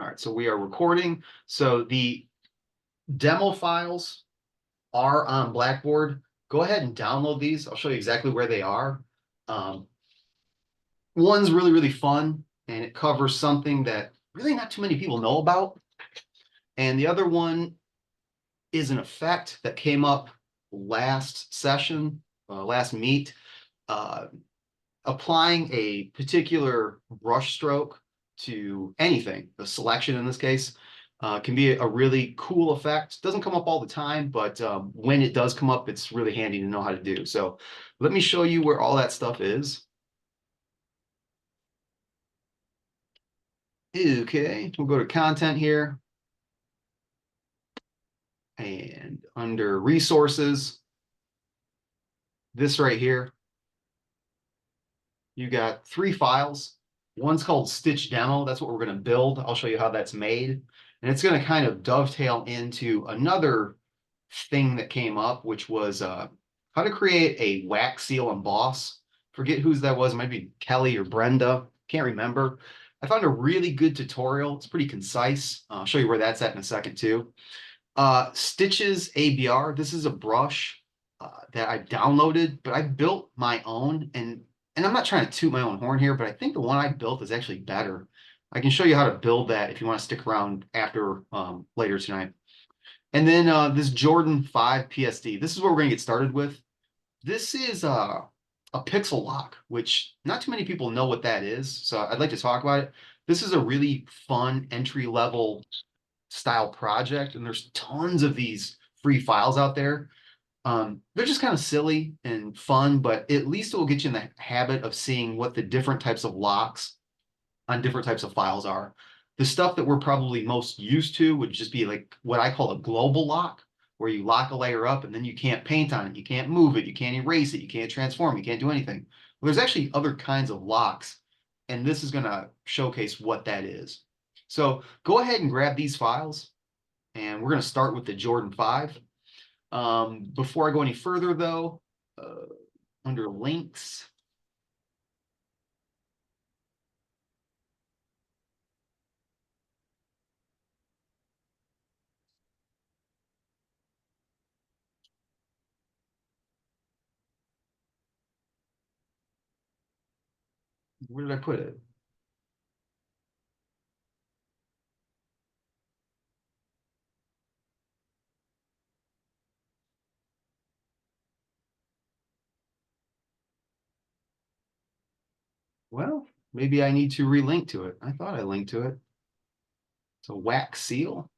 All right, so we are recording. So the demo files are on Blackboard. Go ahead and download these. I'll show you exactly where they are. Um, one's really, really fun, and it covers something that really not too many people know about. And the other one is an effect that came up last session, last meet, uh, applying a particular brush stroke to anything, a selection in this case, can be a really cool effect. Doesn't come up all the time, but when it does come up, it's really handy to know how to do. So let me show you where all that stuff is. Okay, we'll go to content here. And under resources, this right here, you got 3 files. One's called Stitch Demo. That's what we're going to build. I'll show you how that's made. And it's going to kind of dovetail into another thing that came up, which was how to create a wax seal emboss. Forget whose that was. It might be Kelly or Brenda. Can't remember. I found a really good tutorial. It's pretty concise. I'll show you where that's at in a second too. Stitches ABR. This is a brush that I downloaded, but I built my own. And I'm not trying to toot my own horn here, but I think the one I built is actually better. I can show you how to build that if you want to stick around after later tonight. And then this Jordan 5 PSD. This is what we're going to get started with. This is a pixel lock, which not too many people know what that is. So I'd like to talk about it. This is a really fun entry-level style project, and there's tons of these free files out there. They're just kind of silly and fun, but at least it will get you in the habit of seeing what the different types of locks on different types of files are. The stuff that we're probably most used to would just be like what I call a global lock, where you lock a layer up and then you can't paint on it, you can't move it, you can't erase it, you can't transform, you can't do anything. Well, there's actually other kinds of locks, and this is going to showcase what that is. So go ahead and grab these files, and we're going to start with the Jordan 5. Before I go any further, though, under links, where did I put it? Well, maybe I need to relink to it. I thought I linked to it. It's a wax seal.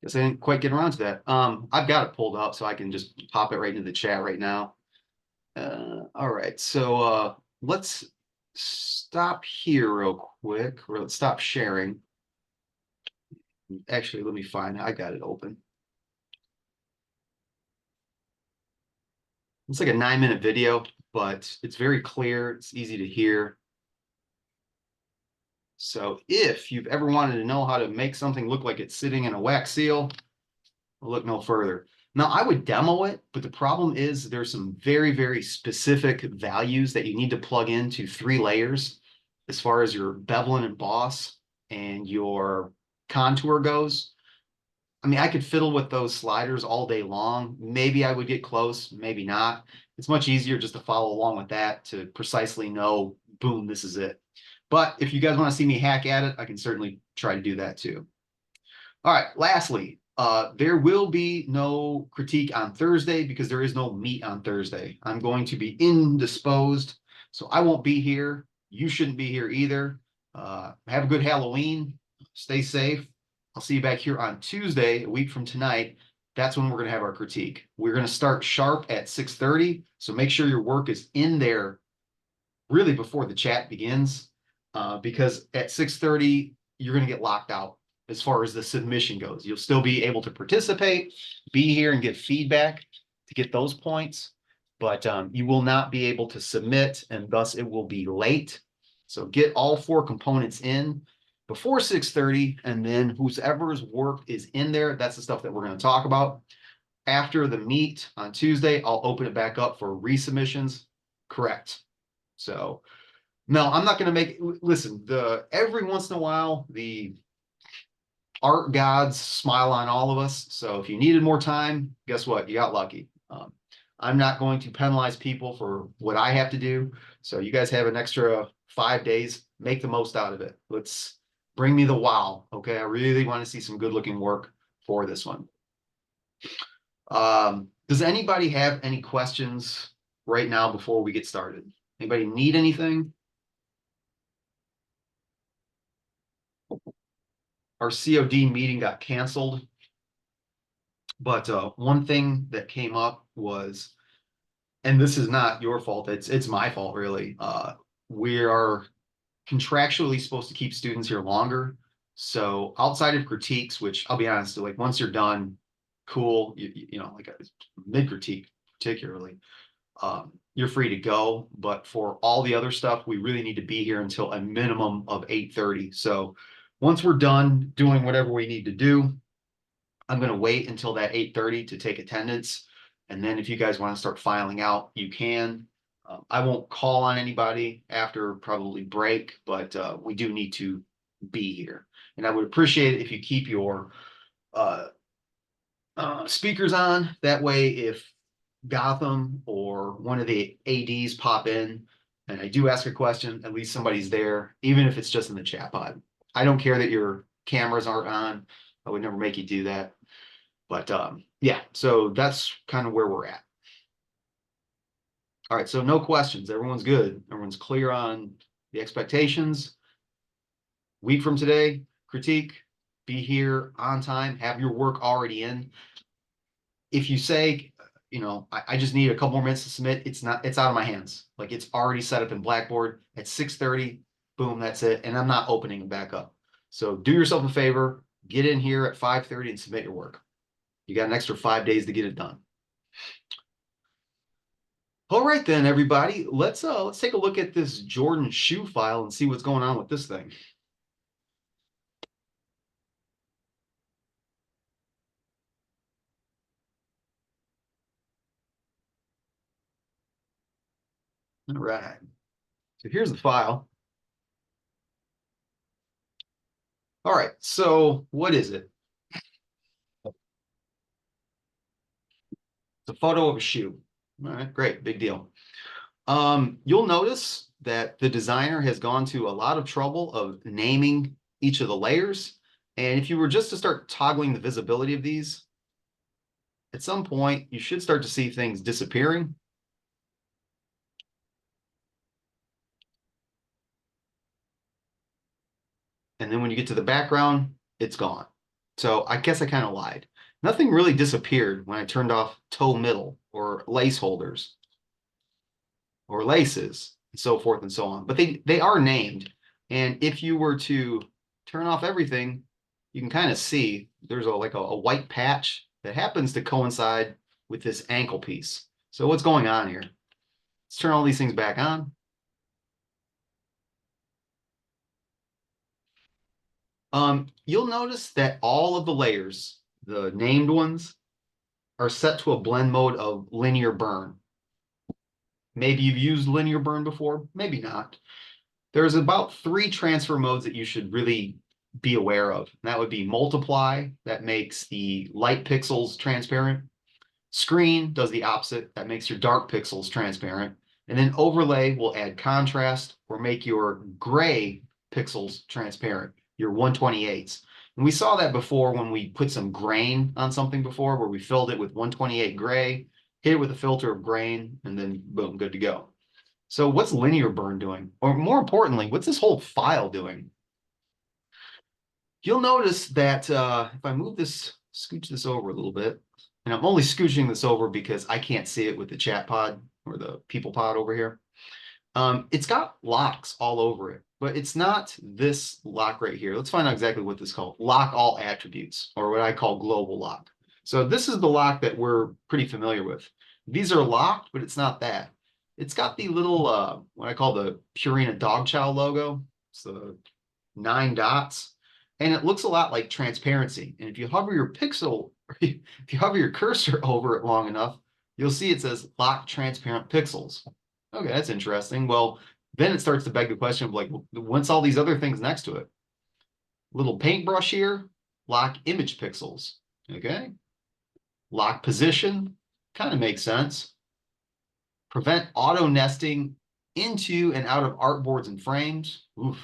Guess I didn't quite get around to that. I've got it pulled up so I can just pop it right into the chat right now. All right, so let's stop here real quick, or let's stop sharing. Actually, let me find. I got it open. It's like a 9-minute video, but it's very clear. It's easy to hear. So if you've ever wanted to know how to make something look like it's sitting in a wax seal, look no further. Now, I would demo it, but the problem is there's some very, very specific values that you need to plug into 3 layers as far as your bevel and emboss and your contour goes. I mean, I could fiddle with those sliders all day long. Maybe I would get close, maybe not. It's much easier just to follow along with that to precisely know, boom, this is it. But if you guys want to see me hack at it, I can certainly try to do that too. All right, lastly, there will be no critique on Thursday because there is no meet on Thursday. I'm going to be indisposed, so I won't be here. You shouldn't be here either. Have a good Halloween. Stay safe. I'll see you back here on Tuesday, a week from tonight. That's when we're going to have our critique. We're going to start sharp at 6:30, so make sure your work is in there really before the chat begins, because at 6:30, you're going to get locked out as far as the submission goes. You'll still be able to participate, be here and give feedback to get those points, but you will not be able to submit, and thus it will be late. So get all 4 components in before 6:30, and then whoever's work is in there, that's the stuff that we're going to talk about. After the meet on Tuesday, I'll open it back up for resubmissions. Correct. So no, I'm not going to listen, every once in a while, the art gods smile on all of us. So if you needed more time, guess what? You got lucky. I'm not going to penalize people for what I have to do. So you guys have an extra 5 days. Make the most out of it. Let's bring me the wow. Okay. I really want to see some good looking work for this one. Does anybody have any questions right now before we get started? Anybody need anything? Our COD meeting got canceled, but one thing that came up was, and this is not your fault, it's my fault really. We are contractually supposed to keep students here longer. So outside of critiques, which I'll be honest, like once you're done, cool, you know, like a mid critique particularly, you're free to go. But for all the other stuff, we really need to be here until a minimum of 8:30. So once we're done doing whatever we need to do, I'm going to wait until that 8:30 to take attendance. And then if you guys want to start filing out, you can. I won't call on anybody after probably break, but we do need to be here. And I would appreciate it if you keep your uh, speakers on. That way, if Gotham or one of the ADs pop in and I do ask a question, at least somebody's there, even if it's just in the chat pod. I don't care that your cameras aren't on. I would never make you do that. But yeah, so that's kind of where we're at. All right, so no questions. Everyone's good. Everyone's clear on the expectations. Week from today, critique, be here on time, have your work already in. If you say, you know, I just need a couple more minutes to submit, it's out of my hands. Like it's already set up in Blackboard at 6:30, boom, that's it. And I'm not opening it back up. So do yourself a favor, get in here at 5:30 and submit your work. You got an extra 5 days to get it done. All right then, everybody. Let's take a look at this Jordan shoe file and see what's going on with this thing. All right. So here's the file. All right. So what is it? It's a photo of a shoe. All right, great, big deal. You'll notice that the designer has gone to a lot of trouble of naming each of the layers. And if you were just to start toggling the visibility of these, at some point, you should start to see things disappearing. And then when you get to the background, it's gone. So I guess I kind of lied. Nothing really disappeared when I turned off toe middle or lace holders or laces and so forth and so on. But they are named. And if you were to turn off everything, you can kind of see there's like a white patch that happens to coincide with this ankle piece. So what's going on here? Let's turn all these things back on. You'll notice that all of the layers, the named ones, are set to a blend mode of linear burn. Maybe you've used linear burn before, maybe not. There's about 3 transfer modes that you should really be aware of. And that would be multiply, that makes the light pixels transparent. Screen does the opposite, that makes your dark pixels transparent. And then overlay will add contrast or make your gray pixels transparent, your 128s. And we saw that before when we put some grain on something before, where we filled it with 128 gray, hit it with a filter of grain, and then boom, good to go. So what's linear burn doing? Or more importantly, what's this whole file doing? You'll notice that if I move this, scooch this over a little bit, and I'm only scooching this over because I can't see it with the chat pod or the people pod over here. It's got locks all over it, but it's not this lock right here. Let's find out exactly what this is called. Lock all attributes, or what I call global lock. So this is the lock that we're pretty familiar with. These are locked, but it's not that. It's got the little, what I call the Purina dog chow logo. It's the 9 dots. And it looks a lot like transparency. And if you hover your pixel, if you hover your cursor over it long enough, you'll see it says lock transparent pixels. Okay, that's interesting. Well, then it starts to beg the question of like, what's all these other things next to it? Little paintbrush here, lock image pixels. Okay. Lock position, kind of makes sense. Prevent auto nesting into and out of artboards and frames. Oof.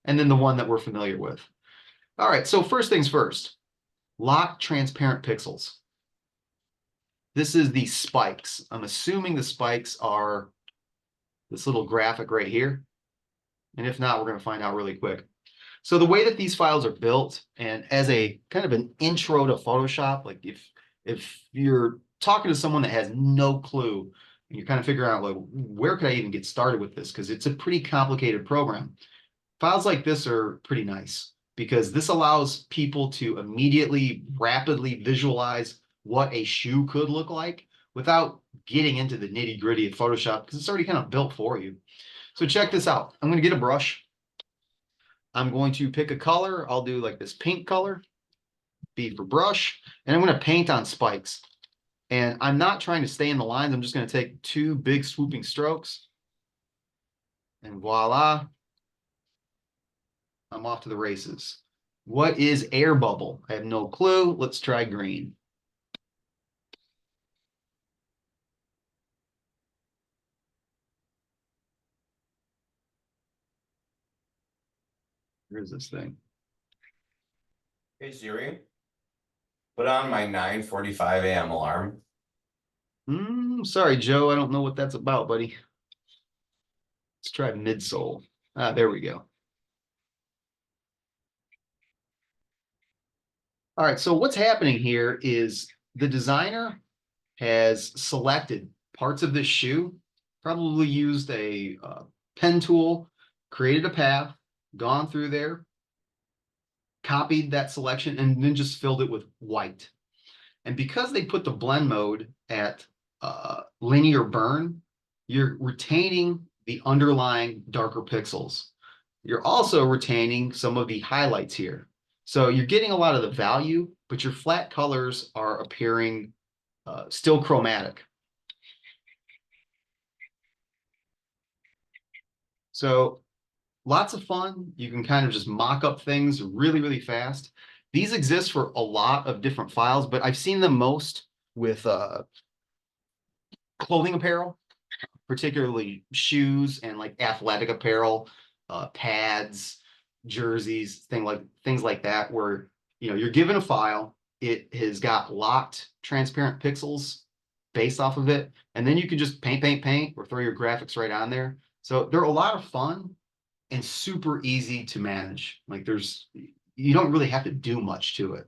And then the one that we're familiar with. All right, so first things first, lock transparent pixels. This is the spikes. I'm assuming the spikes are this little graphic right here. And if not, we're going to find out really quick. So the way that these files are built, and as a kind of an intro to Photoshop, like if you're talking to someone that has no clue and you're kind of figuring out like where could I even get started with this, because it's a pretty complicated program. Files like this are pretty nice because this allows people to immediately rapidly visualize what a shoe could look like without getting into the nitty gritty of Photoshop, because it's already kind of built for you. So check this out. I'm going to get a brush. I'm going to pick a color. I'll do like this pink color, B for brush, and I'm going to paint on spikes. And I'm not trying to stay in the lines. I'm just going to take two big swooping strokes. And voila, I'm off to the races. What is air bubble? I have no clue. Let's try green. Here's this thing. Hey Siri, put on my 9:45 a.m. alarm. Sorry, Joe. I don't know what that's about, buddy. Let's try midsole. Ah, there we go. All right, so what's happening here is the designer has selected parts of this shoe, probably used a pen tool, created a path, gone through there, copied that selection, and then just filled it with white. And because they put the blend mode at linear burn, you're retaining the underlying darker pixels. You're also retaining some of the highlights here. So you're getting a lot of the value, but your flat colors are appearing still chromatic. So lots of fun. You can kind of just mock up things really, really fast. These exist for a lot of different files, but I've seen them most with clothing apparel, particularly shoes and like athletic apparel, pads, jerseys, things like that, where you're given a file, it has got locked transparent pixels based off of it, and then you can just paint, or throw your graphics right on there. So they're a lot of fun and super easy to manage. Like you don't really have to do much to it.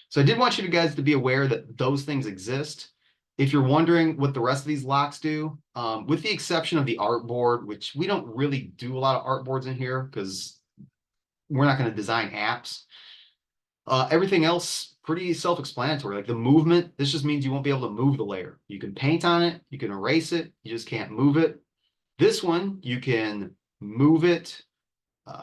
So I did want you guys to be aware that those things exist. If you're wondering what the rest of these locks do, with the exception of the artboard, which we don't really do a lot of artboards in here because we're not going to design apps. Everything else pretty self-explanatory. Like the movement, this just means you won't be able to move the layer. You can paint on it, you can erase it, you just can't move it. This one, you can move it,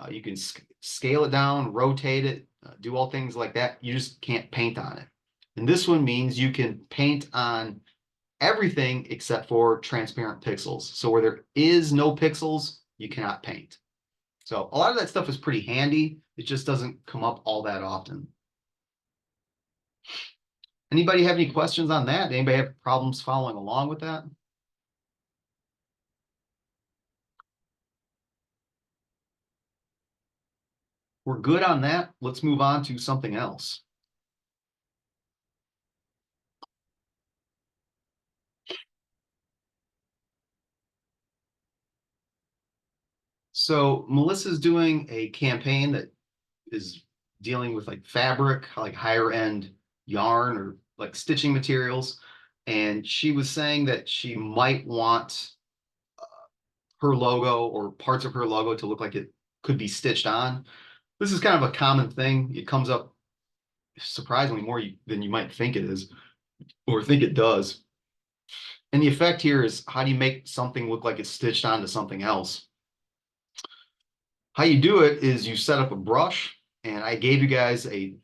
you can scale it down, rotate it, do all things like that. You just can't paint on it. And this one means you can paint on everything except for transparent pixels. So where there is no pixels, you cannot paint. So a lot of that stuff is pretty handy. It just doesn't come up all that often. Anybody have any questions on that? Anybody have problems following along with that? We're good on that. Let's move on to something else. So Melissa's doing a campaign that is dealing with like fabric, like higher end yarn or like stitching materials. And she was saying that she might want her logo or parts of her logo to look like it could be stitched on. This is kind of a common thing. It comes up surprisingly more than you might think it is or think it does. And the effect here is, how do you make something look like it's stitched onto something else? How you do it is you set up a brush, and I gave you guys a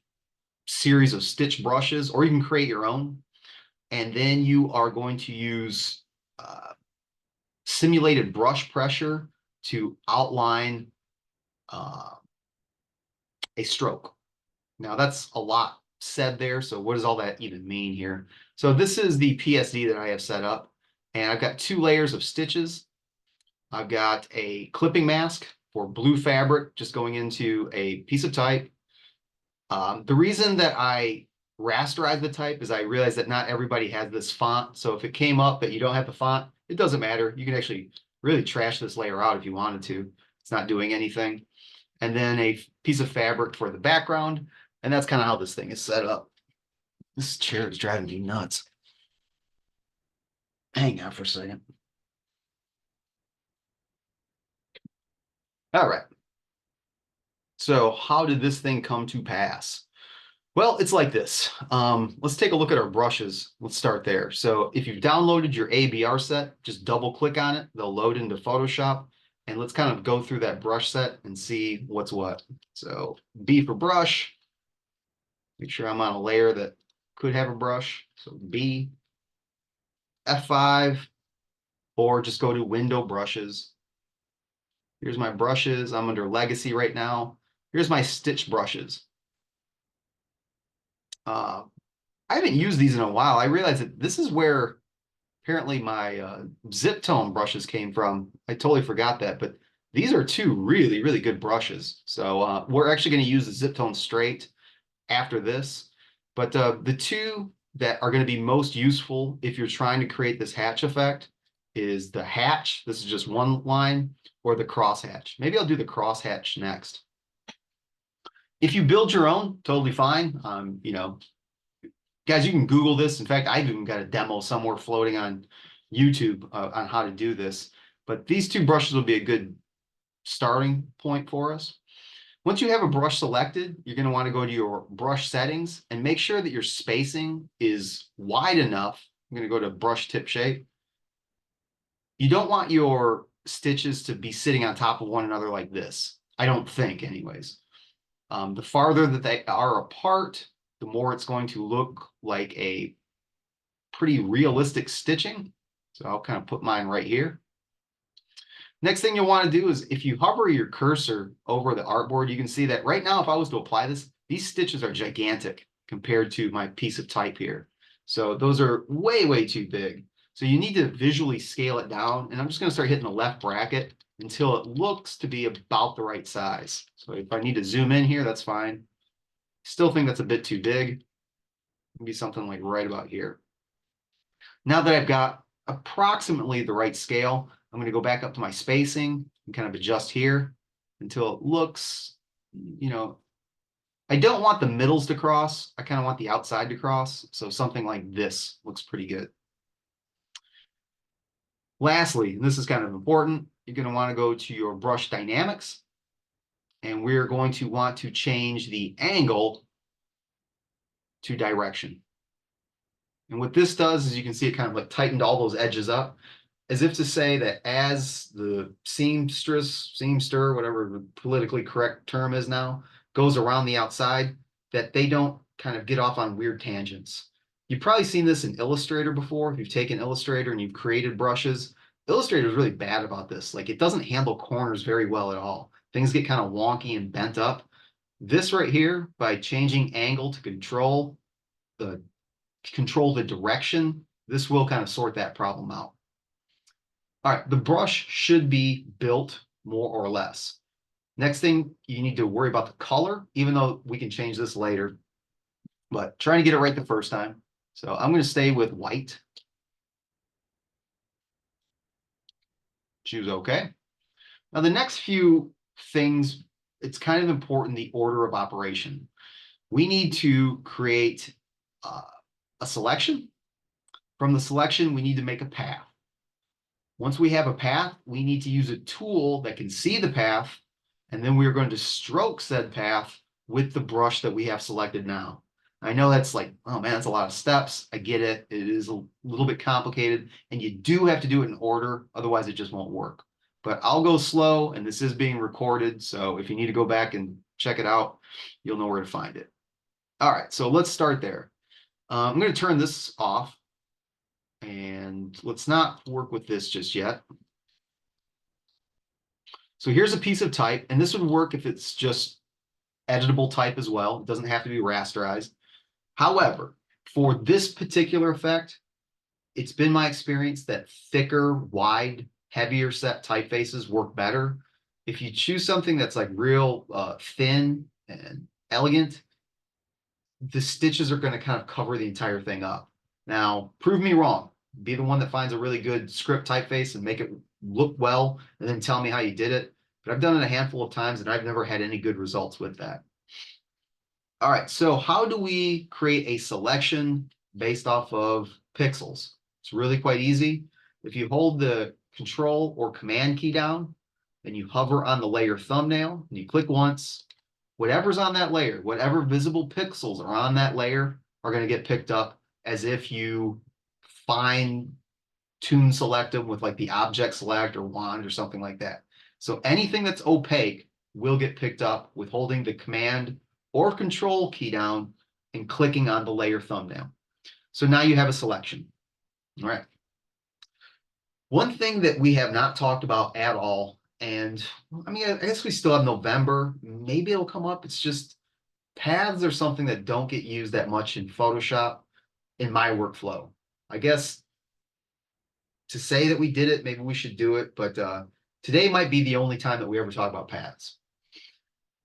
series of stitch brushes, or you can create your own. And then you are going to use simulated brush pressure to outline a stroke. Now that's a lot said there. So what does all that even mean here? So this is the PSD that I have set up, and I've got 2 layers of stitches. I've got a clipping mask for blue fabric just going into a piece of type. The reason that I rasterize the type is I realize that not everybody has this font. So if it came up that you don't have the font, it doesn't matter. You can actually really trash this layer out if you wanted to. It's not doing anything. And then a piece of fabric for the background. And that's kind of how this thing is set up. This chair is driving me nuts. Hang on for a second. All right. So how did this thing come to pass? Well, it's like this. Let's take a look at our brushes. Let's start there. So if you've downloaded your ABR set, just double click on it. They'll load into Photoshop. And let's kind of go through that brush set and see what's what. So B for brush. Make sure I'm on a layer that could have a brush. So B, F5, or just go to Window Brushes. Here's my brushes. I'm under Legacy right now. Here's my stitch brushes. I haven't used these in a while. I realized that this is where apparently my zip tone brushes came from. I totally forgot that, but these are 2 really, really good brushes. So we're actually going to use the zip tone straight after this. But the 2 that are going to be most useful if you're trying to create this hatch effect is the hatch. This is just one line, or the crosshatch. Maybe I'll do the crosshatch next. If you build your own, totally fine. Guys, you can Google this. In fact, I've even got a demo somewhere floating on YouTube on how to do this. But these 2 brushes will be a good starting point for us. Once you have a brush selected, you're going to want to go to your brush settings and make sure that your spacing is wide enough. I'm going to go to brush tip shape. You don't want your stitches to be sitting on top of one another like this. I don't think, anyways. The farther that they are apart, the more it's going to look like a pretty realistic stitching. So I'll kind of put mine right here. Next thing you'll want to do is if you hover your cursor over the artboard, you can see that right now, if I was to apply this, these stitches are gigantic compared to my piece of type here. So those are way, way too big. So you need to visually scale it down. And I'm just going to start hitting the left bracket until it looks to be about the right size. So if I need to zoom in here, that's fine. Still think that's a bit too big. Maybe something like right about here. Now that I've got approximately the right scale, I'm going to go back up to my spacing and kind of adjust here until it looks, I don't want the middles to cross. I kind of want the outside to cross. So something like this looks pretty good. Lastly, and this is kind of important, you're going to want to go to your brush dynamics, and we're going to want to change the angle to direction. And what this does is you can see it kind of like tightened all those edges up, as if to say that as the seamster, whatever the politically correct term is now, goes around the outside, that they don't kind of get off on weird tangents. You've probably seen this in Illustrator before. If you've taken Illustrator and you've created brushes, Illustrator is really bad about this. Like, it doesn't handle corners very well at all. Things get kind of wonky and bent up. This right here, by changing angle to control the direction, this will kind of sort that problem out. All right, the brush should be built more or less. Next thing, you need to worry about the color, even though we can change this later, but trying to get it right the first time. So I'm going to stay with white. Choose OK. Now the next few things, it's kind of important, the order of operation. We need to create a selection. From the selection, we need to make a path. Once we have a path, we need to use a tool that can see the path, and then we're going to stroke said path with the brush that we have selected now. I know that's like, oh man, that's a lot of steps. I get it. It is a little bit complicated, and you do have to do it in order. Otherwise, it just won't work. But I'll go slow, and this is being recorded. So if you need to go back and check it out, you'll know where to find it. All right, so let's start there. I'm going to turn this off, and let's not work with this just yet. So here's a piece of type, and this would work if it's just editable type as well. It doesn't have to be rasterized. However, for this particular effect, it's been my experience that thicker, wide, heavier set typefaces work better. If you choose something that's like real thin and elegant, the stitches are going to kind of cover the entire thing up. Now, prove me wrong. Be the one that finds a really good script typeface and make it look well, and then tell me how you did it. But I've done it a handful of times, and I've never had any good results with that. All right, so how do we create a selection based off of pixels? It's really quite easy. If you hold the Control or Command key down, and you hover on the layer thumbnail, and you click once, whatever's on that layer, whatever visible pixels are on that layer are going to get picked up as if you fine tune select them with like the object select or wand or something like that. So anything that's opaque will get picked up with holding the Command or Control key down and clicking on the layer thumbnail. So now you have a selection. All right. One thing that we have not talked about at all, and I mean, I guess we still have November. Maybe it'll come up. It's just paths are something that don't get used that much in Photoshop in my workflow. I guess to say that we did it, maybe we should do it, but today might be the only time that we ever talk about paths.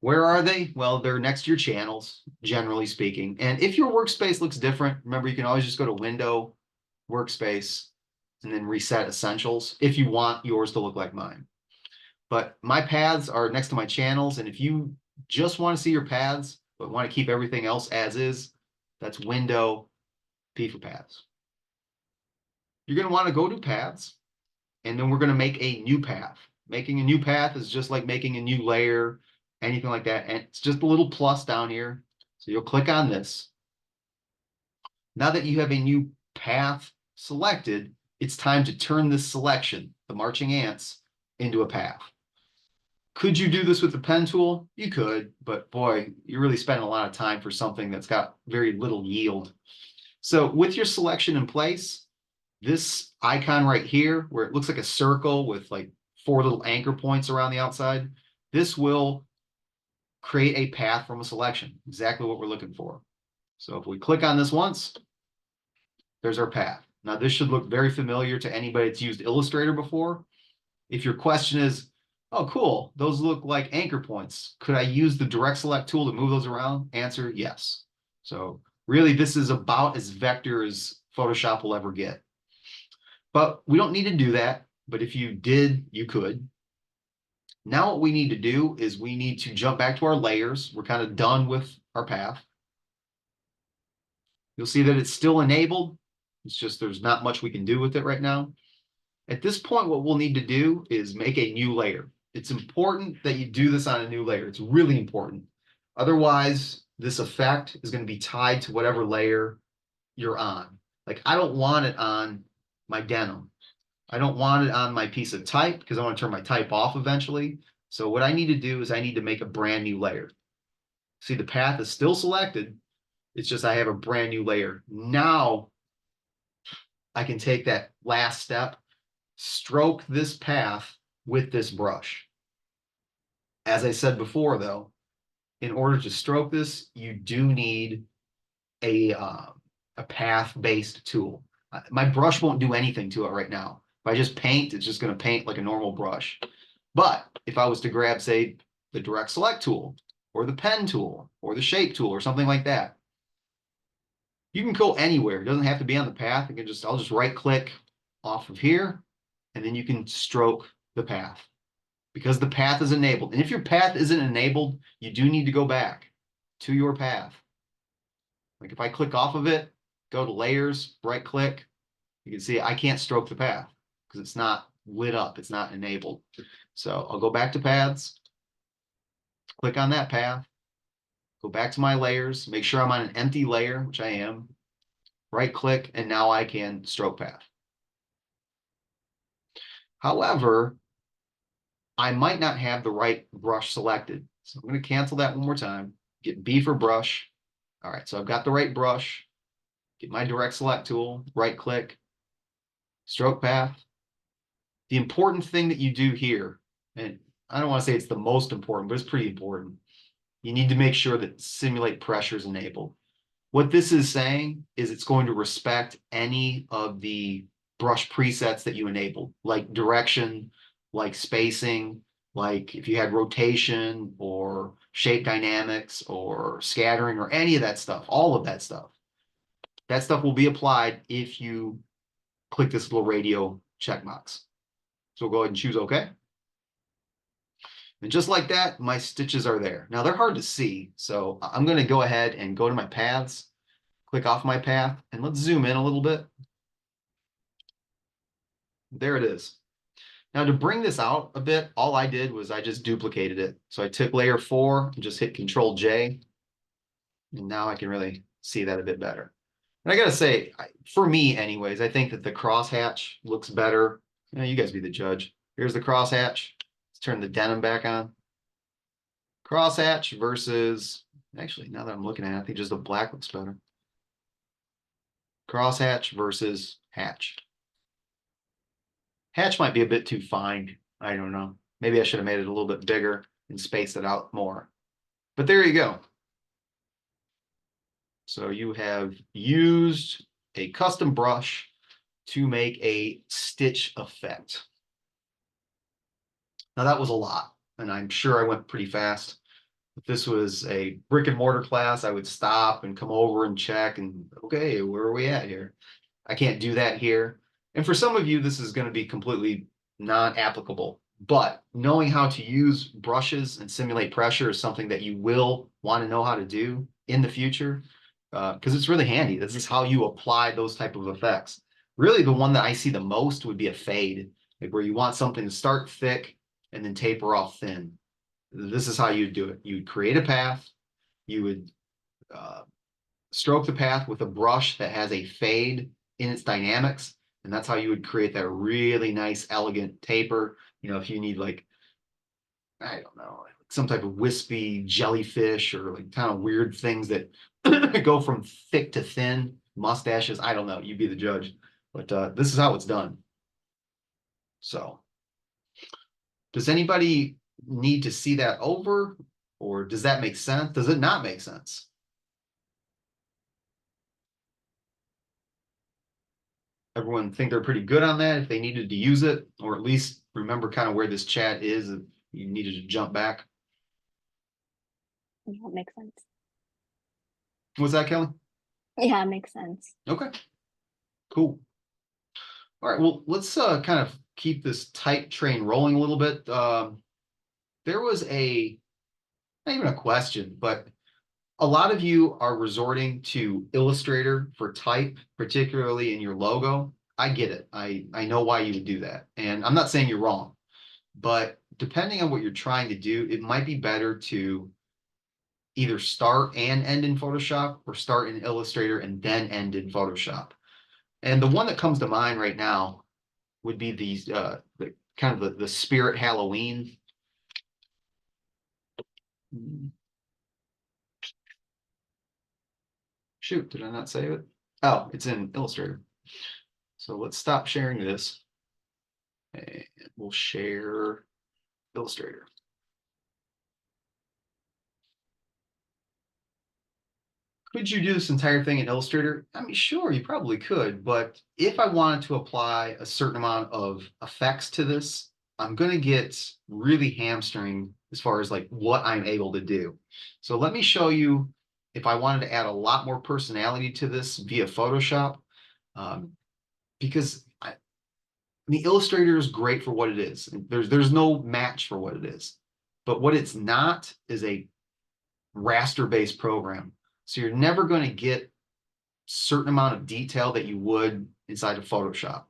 Where are they? Well, they're next to your channels, generally speaking. And if your workspace looks different, remember, you can always just go to Window, Workspace, and then reset Essentials if you want yours to look like mine. But my paths are next to my channels. And if you just want to see your paths, but want to keep everything else as is, that's Window, P for paths. You're going to want to go to paths, and then we're going to make a new path. Making a new path is just like making a new layer, anything like that. And it's just a little plus down here. So you'll click on this. Now that you have a new path selected, it's time to turn this selection, the marching ants, into a path. Could you do this with the pen tool? You could, but boy, you're really spending a lot of time for something that's got very little yield. So with your selection in place, this icon right here, where it looks like a circle with like 4 little anchor points around the outside, this will create a path from a selection, exactly what we're looking for. So if we click on this once, there's our path. Now this should look very familiar to anybody that's used Illustrator before. If your question is, oh, cool, those look like anchor points, could I use the direct select tool to move those around? Answer, yes. So really, this is about as vector as Photoshop will ever get. But we don't need to do that. But if you did, you could. Now what we need to do is we need to jump back to our layers. We're kind of done with our path. You'll see that it's still enabled. It's just there's not much we can do with it right now. At this point, what we'll need to do is make a new layer. It's important that you do this on a new layer. It's really important. Otherwise, this effect is going to be tied to whatever layer you're on. Like I don't want it on my denim. I don't want it on my piece of type because I want to turn my type off eventually. So what I need to do is I need to make a brand new layer. See, the path is still selected. It's just I have a brand new layer. Now I can take that last step, stroke this path with this brush. As I said before, though, in order to stroke this, you do need a path-based tool. My brush won't do anything to it right now. If I just paint, it's just going to paint like a normal brush. But if I was to grab, say, the direct select tool or the pen tool or the shape tool or something like that, you can go anywhere. It doesn't have to be on the path. I'll just right click off of here, and then you can stroke the path because the path is enabled. And if your path isn't enabled, you do need to go back to your path. Like if I click off of it, go to layers, right click, you can see I can't stroke the path because it's not lit up. It's not enabled. So I'll go back to paths, click on that path, go back to my layers, make sure I'm on an empty layer, which I am, right click, and now I can stroke path. However, I might not have the right brush selected. So I'm going to cancel that one more time, get B for brush. All right, so I've got the right brush, get my direct select tool, right click, stroke path. The important thing that you do here, and I don't want to say it's the most important, but it's pretty important. You need to make sure that simulate pressure is enabled. What this is saying is it's going to respect any of the brush presets that you enabled, like direction, like spacing, like if you had rotation or shape dynamics or scattering or any of that stuff, all of that stuff. That stuff will be applied if you click this little radio check box. So we'll go ahead and choose OK. And just like that, my stitches are there. Now they're hard to see, so I'm going to go ahead and go to my paths, click off my path, and let's zoom in a little bit. There it is. Now to bring this out a bit, all I did was I just duplicated it. So I took layer 4 and just hit Control J, and now I can really see that a bit better. And I gotta say, for me anyways, I think that the crosshatch looks better. You know, you guys be the judge. Here's the crosshatch. Let's turn the denim back on. Crosshatch versus, actually, now that I'm looking at it, I think just the black looks better. Crosshatch versus hatch. Hatch might be a bit too fine. I don't know. Maybe I should have made it a little bit bigger and spaced it out more. But there you go. So you have used a custom brush to make a stitch effect. Now that was a lot, and I'm sure I went pretty fast. If this was a brick and mortar class, I would stop and come over and check and, okay, where are we at here? I can't do that here. And for some of you, this is going to be completely non-applicable. But knowing how to use brushes and simulate pressure is something that you will want to know how to do in the future, because it's really handy. This is how you apply those type of effects. Really, the one that I see the most would be a fade, like where you want something to start thick and then taper off thin. This is how you do it. You would create a path. You would stroke the path with a brush that has a fade in its dynamics. And that's how you would create that really nice, elegant taper. You know, if you need like, I don't know, some type of wispy jellyfish or like kind of weird things that go from thick to thin, mustaches. I don't know. You be the judge. But this is how it's done. So does anybody need to see that over? Or does that make sense? Does it not make sense? Everyone think they're pretty good on that if they needed to use it, or at least remember kind of where this chat is if you needed to jump back. Yeah, it makes sense. What's that, Kelly? Yeah, it makes sense. Okay, cool. All right, well, let's kind of keep this tight train rolling a little bit. There was not even a question, but a lot of you are resorting to Illustrator for type, particularly in your logo. I get it. I know why you would do that. And I'm not saying you're wrong, but depending on what you're trying to do, it might be better to either start and end in Photoshop or start in Illustrator and then end in Photoshop. And the one that comes to mind right now would be the kind of the Spirit Halloween. Shoot, did I not save it? Oh, it's in Illustrator. So let's stop sharing this and we'll share Illustrator. Could you do this entire thing in Illustrator? I mean, sure, you probably could, but if I wanted to apply a certain amount of effects to this, I'm going to get really hamstring as far as like what I'm able to do. So let me show you if I wanted to add a lot more personality to this via Photoshop, because the Illustrator is great for what it is. There's no match for what it is, but what it's not is a raster-based program. So you're never going to get certain amount of detail that you would inside of Photoshop.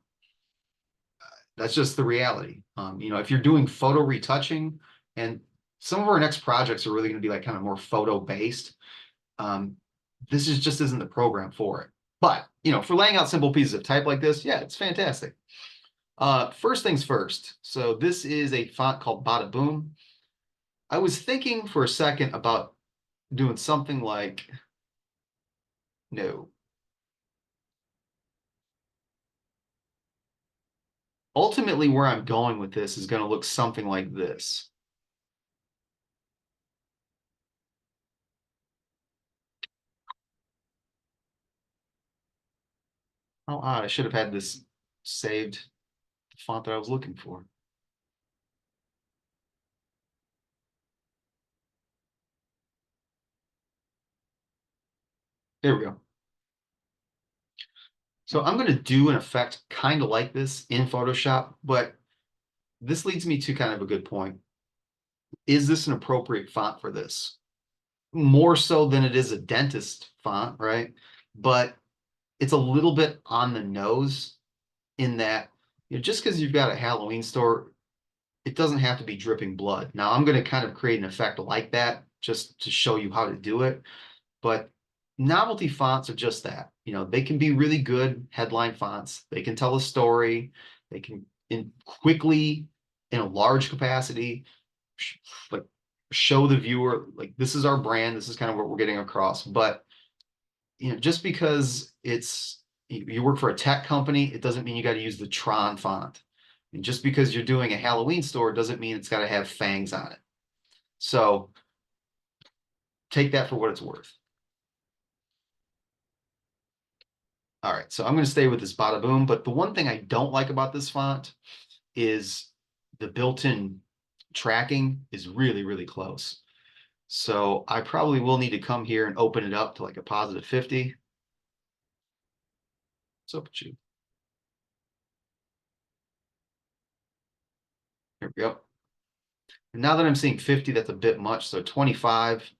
That's just the reality. You know, if you're doing photo retouching, and some of our next projects are really going to be like kind of more photo based, this just isn't the program for it. But, you know, for laying out simple pieces of type like this, yeah, it's fantastic. First things first. So this is a font called Bada Boom. I was thinking for a second about doing something like, no. Ultimately, where I'm going with this is going to look something like this. How odd, I should have had this saved, the font that I was looking for. There we go. So I'm going to do an effect kind of like this in Photoshop, but this leads me to kind of a good point. Is this an appropriate font for this? More so than it is a dentist font, right? But it's a little bit on the nose in that, just because you've got a Halloween store, it doesn't have to be dripping blood. Now I'm going to kind of create an effect like that just to show you how to do it. But novelty fonts are just that. They can be really good headline fonts. They can tell a story. They can quickly, in a large capacity, like show the viewer, like, this is our brand. This is kind of what we're getting across. But just because you work for a tech company, it doesn't mean you got to use the Tron font. And just because you're doing a Halloween store doesn't mean it's got to have fangs on it. So take that for what it's worth. All right, so I'm going to stay with this Bada Boom, but the one thing I don't like about this font is the built-in tracking is really, really close. So I probably will need to come here and open it up to like a positive 50. What's up with you? Here we go. And now that I'm seeing 50, that's a bit much. So 25.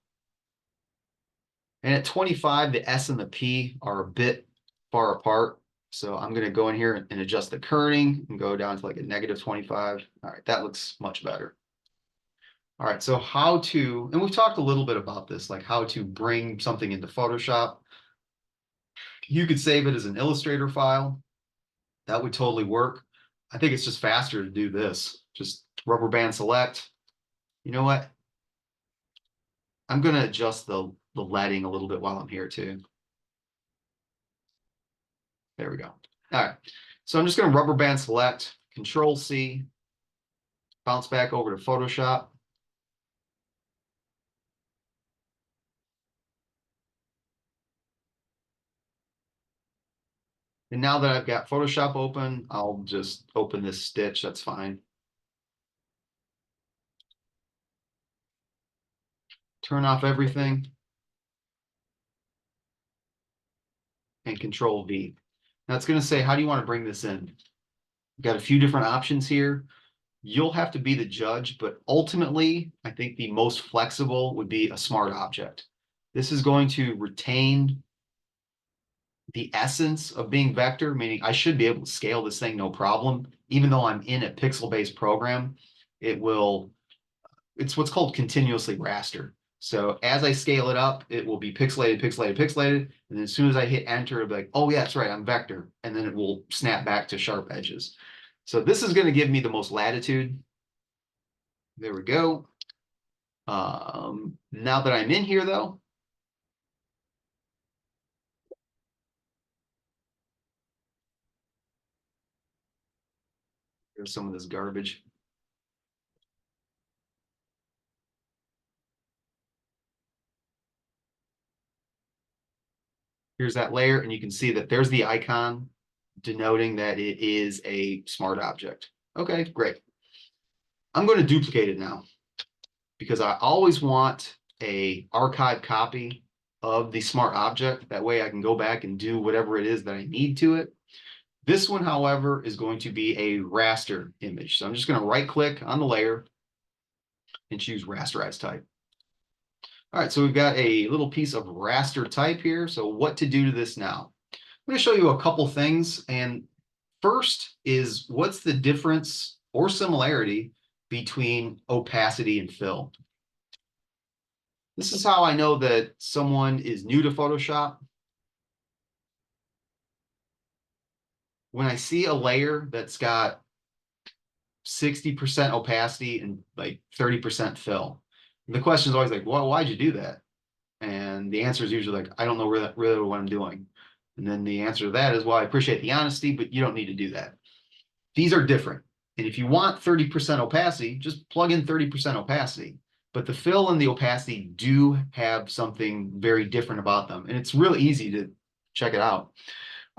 And at 25, the S and the P are a bit far apart. So I'm going to go in here and adjust the kerning and go down to like a negative 25. All right, that looks much better. All right, so and we've talked a little bit about this, like how to bring something into Photoshop. You could save it as an Illustrator file. That would totally work. I think it's just faster to do this. Just rubber band select. You know what? I'm going to adjust the leading a little bit while I'm here too. There we go. All right. So I'm just going to rubber band select, Control C, bounce back over to Photoshop. And now that I've got Photoshop open, I'll just open this stitch. That's fine. Turn off everything. And Control V. Now it's going to say, how do you want to bring this in? You've got a few different options here. You'll have to be the judge, but ultimately, I think the most flexible would be a smart object. This is going to retain the essence of being vector, meaning I should be able to scale this thing no problem. Even though I'm in a pixel-based program, it's what's called continuously raster. So as I scale it up, it will be pixelated, pixelated, pixelated. And then as soon as I hit enter, it'll be like, oh yeah, that's right, I'm vector. And then it will snap back to sharp edges. So this is going to give me the most latitude. There we go. Now that I'm in here though, there's some of this garbage. Here's that layer, and you can see that there's the icon denoting that it is a smart object. Okay, great. I'm going to duplicate it now because I always want a archive copy of the smart object. That way I can go back and do whatever it is that I need to it. This one, however, is going to be a raster image. So I'm just going to right click on the layer and choose rasterize type. All right, so we've got a little piece of raster type here. So what to do to this now? I'm going to show you a couple things. And first is, what's the difference or similarity between opacity and fill? This is how I know that someone is new to Photoshop. When I see a layer that's got 60% opacity and like 30% fill, the question is always like, well, why'd you do that? And the answer is usually like, I don't know really what I'm doing. And then the answer to that is, well, I appreciate the honesty, but you don't need to do that. These are different. And if you want 30% opacity, just plug in 30% opacity. But the fill and the opacity do have something very different about them. And it's really easy to check it out.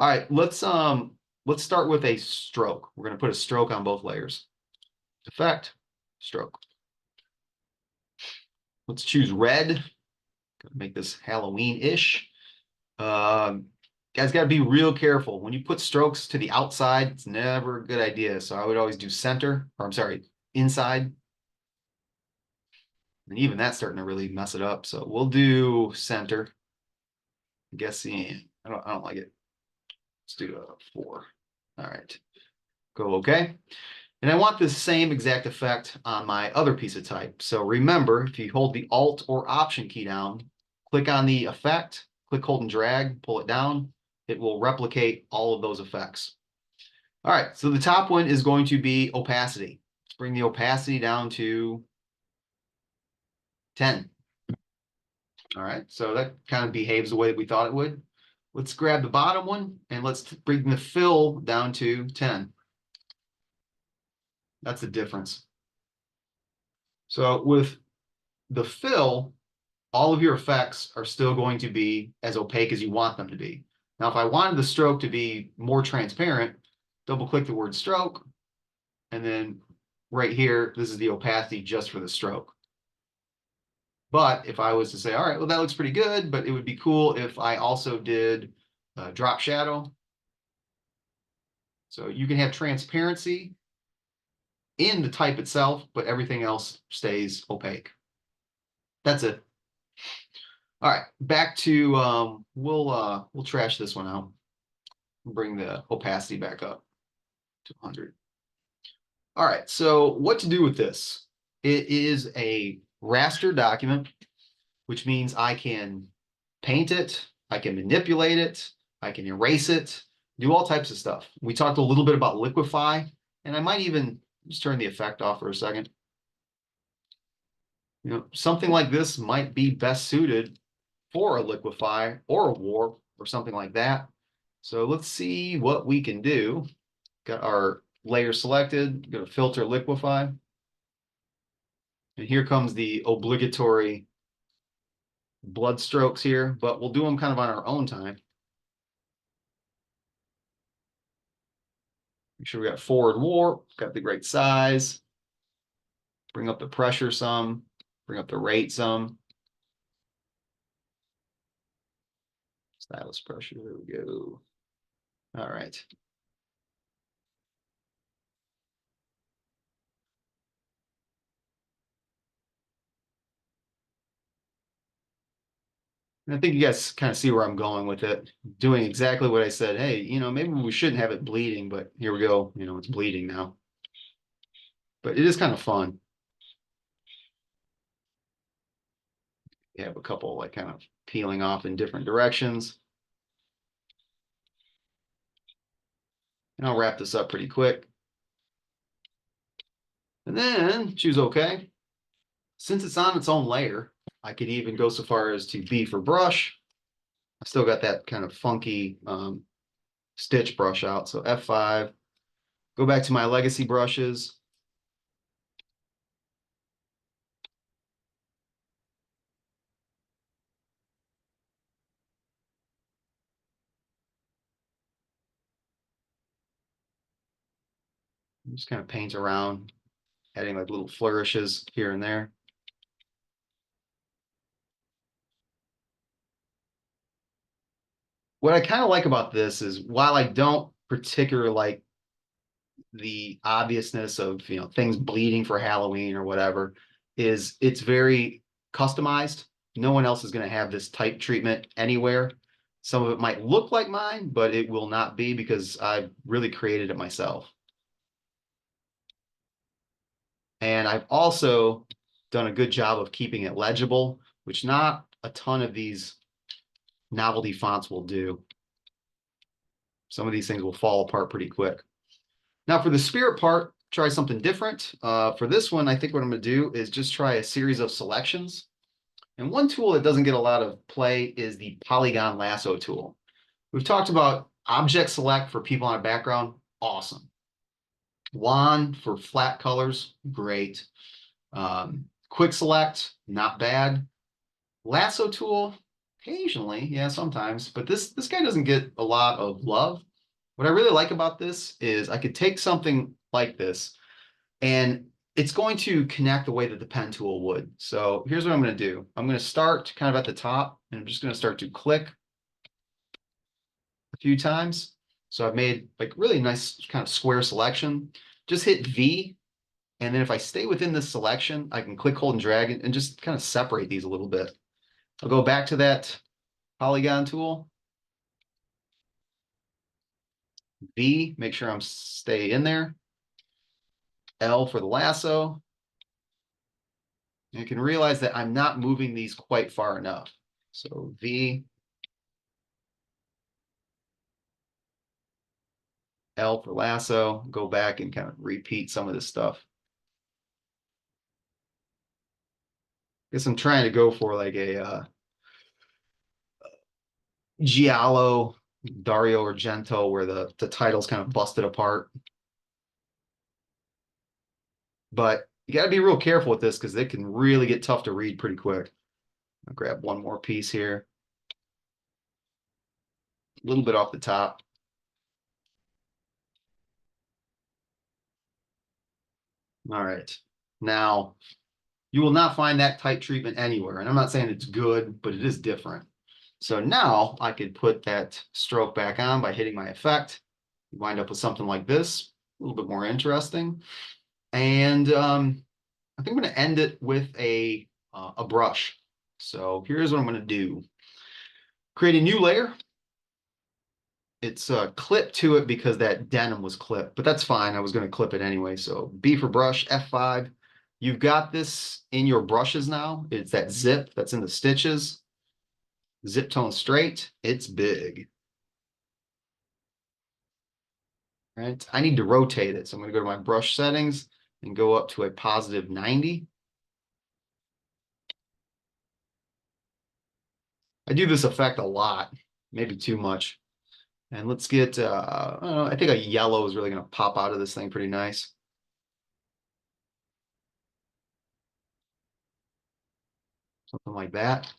All right, let's start with a stroke. We're going to put a stroke on both layers. Effect, stroke. Let's choose red. Make this Halloween-ish. Guys, got to be real careful. When you put strokes to the outside, it's never a good idea. So I would always do center, or I'm sorry, inside. And even that's starting to really mess it up. So we'll do center. I'm guessing, I don't like it. Let's do a 4. All right. Go okay. And I want the same exact effect on my other piece of type. So remember, if you hold the Alt or Option key down, click on the effect, click, hold, and drag, pull it down. It will replicate all of those effects. All right, so the top one is going to be opacity. Let's bring the opacity down to 10. All right, so that kind of behaves the way that we thought it would. Let's grab the bottom one and let's bring the fill down to 10. That's the difference. So with the fill, all of your effects are still going to be as opaque as you want them to be. Now, if I wanted the stroke to be more transparent, double click the word stroke, and then right here, this is the opacity just for the stroke. But if I was to say, all right, well, that looks pretty good, but it would be cool if I also did drop shadow. So you can have transparency in the type itself, but everything else stays opaque. That's it. All right, back to we'll trash this one out. Bring the opacity back up to 100. All right, so what to do with this? It is a raster document, which means I can paint it, I can manipulate it, I can erase it, do all types of stuff. We talked a little bit about liquify, and I might even just turn the effect off for a second. You know, something like this might be best suited for a liquify or a warp or something like that. So let's see what we can do. Got our layer selected, go to filter liquify. And here comes the obligatory blood strokes here, but we'll do them kind of on our own time. Make sure we got forward warp, got the right size. Bring up the pressure some, bring up the rate some. Stylus pressure, there we go. All right. And I think you guys kind of see where I'm going with it. Doing exactly what I said. Hey, you know, maybe we shouldn't have it bleeding, but here we go. You know, it's bleeding now. But it is kind of fun. You have a couple like kind of peeling off in different directions. And I'll wrap this up pretty quick. And then choose OK. Since it's on its own layer, I could even go so far as to B for brush. I still got that kind of funky stitch brush out. So F5, go back to my legacy brushes. Just kind of paint around, adding like little flourishes here and there. What I kind of like about this is while I don't particularly like the obviousness of, you know, things bleeding for Halloween or whatever, is it's very customized. No one else is going to have this type treatment anywhere. Some of it might look like mine, but it will not be because I've really created it myself. And I've also done a good job of keeping it legible, which not a ton of these novelty fonts will do. Some of these things will fall apart pretty quick. Now for the spirit part, try something different. For this one, I think what I'm going to do is just try a series of selections. And one tool that doesn't get a lot of play is the polygon lasso tool. We've talked about object select for people on a background. Awesome. Wand for flat colors. Great. Quick select, not bad. Lasso tool, occasionally, yeah, sometimes, but this guy doesn't get a lot of love. What I really like about this is I could take something like this and it's going to connect the way that the pen tool would. So here's what I'm going to do. I'm going to start kind of at the top and I'm just going to start to click a few times. So I've made like really nice kind of square selection. Just hit V. And then if I stay within this selection, I can click, hold, and drag it and just kind of separate these a little bit. I'll go back to that polygon tool. V, make sure I'm stay in there. L for the lasso. You can realize that I'm not moving these quite far enough. So V, L for lasso, go back and kind of repeat some of this stuff. Guess I'm trying to go for like a Giallo, Dario Argento, where the title's kind of busted apart. But you got to be real careful with this because it can really get tough to read pretty quick. I'll grab one more piece here. A little bit off the top. All right. Now, you will not find that type treatment anywhere. And I'm not saying it's good, but it is different. So now I could put that stroke back on by hitting my effect. You wind up with something like this, a little bit more interesting. And I think I'm going to end it with a brush. So here's what I'm going to do. Create a new layer. It's clipped to it because that denim was clipped, but that's fine. I was going to clip it anyway. So B for brush, F5. You've got this in your brushes now. It's that zip that's in the stitches. Zip tone straight. It's big. Right. I need to rotate it. So I'm going to go to my brush settings and go up to a positive 90. I do this effect a lot, maybe too much. And let's get, I don't know, I think a yellow is really going to pop out of this thing pretty nice. Something like that.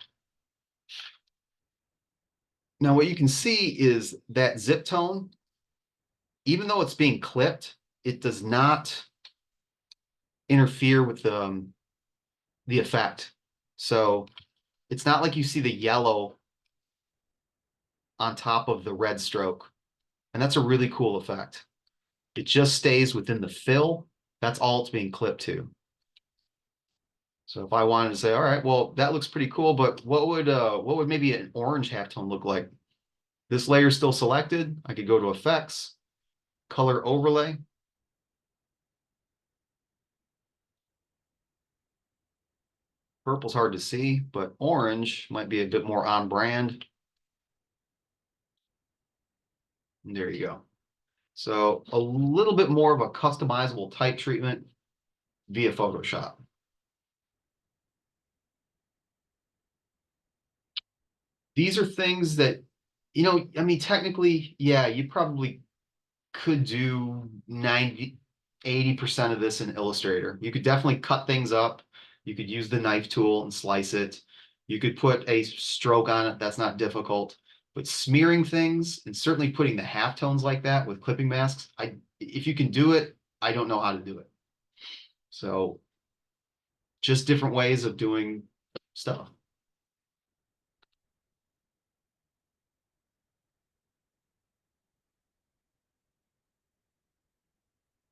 Now, what you can see is that zip tone, even though it's being clipped, it does not interfere with the effect. So it's not like you see the yellow on top of the red stroke. And that's a really cool effect. It just stays within the fill. That's all it's being clipped to. So if I wanted to say, all right, well, that looks pretty cool, but what would maybe an orange halftone look like? This layer is still selected. I could go to effects, color overlay. Purple's hard to see, but orange might be a bit more on brand. And there you go. So a little bit more of a customizable type treatment via Photoshop. These are things that, I mean, technically, yeah, you probably could do 90, 80% of this in Illustrator. You could definitely cut things up. You could use the knife tool and slice it. You could put a stroke on it. That's not difficult. But smearing things and certainly putting the halftones like that with clipping masks, if you can do it, I don't know how to do it. So just different ways of doing stuff.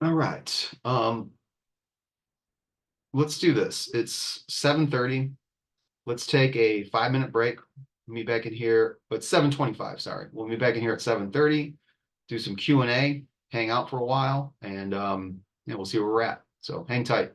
All right. Let's do this. It's 7:30. Let's take a 5-minute break. Meet back in here, but 7:25, sorry. We'll meet back in here at 7:30, do some Q&A, hang out for a while, and we'll see where we're at. So hang tight.